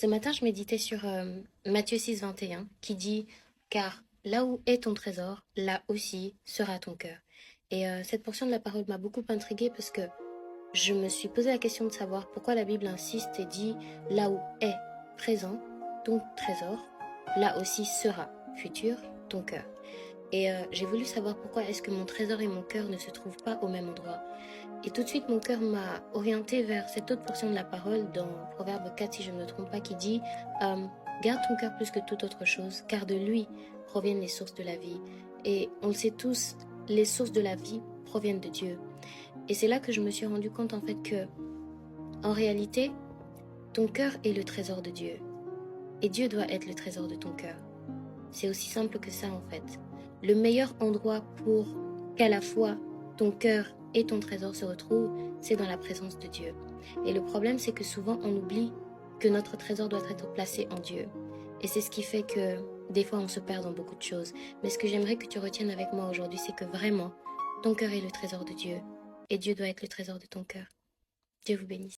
Ce matin, je méditais sur Matthieu 6, 21, qui dit, car là où est ton trésor, là aussi sera ton cœur. Et cette portion de la parole m'a beaucoup intriguée parce que je me suis posé la question de savoir pourquoi la Bible insiste et dit, là où est présent ton trésor, là aussi sera futur ton cœur. Et j'ai voulu savoir pourquoi est-ce que mon trésor et mon cœur ne se trouvent pas au même endroit. Et tout de suite, mon cœur m'a orienté vers cette autre portion de la parole dans Proverbe 4, si je ne me trompe pas, qui dit garde ton cœur plus que toute autre chose, car de lui proviennent les sources de la vie. Et on le sait tous, les sources de la vie proviennent de Dieu. Et c'est là que je me suis rendu compte en fait que, en réalité, ton cœur est le trésor de Dieu. Et Dieu doit être le trésor de ton cœur. C'est aussi simple que ça en fait. Le meilleur endroit pour qu'à la fois ton cœur et ton trésor se retrouvent, c'est dans la présence de Dieu. Et le problème, c'est que souvent on oublie que notre trésor doit être placé en Dieu. Et c'est ce qui fait que des fois on se perd dans beaucoup de choses. Mais ce que j'aimerais que tu retiennes avec moi aujourd'hui, c'est que vraiment, ton cœur est le trésor de Dieu. Et Dieu doit être le trésor de ton cœur. Dieu vous bénisse.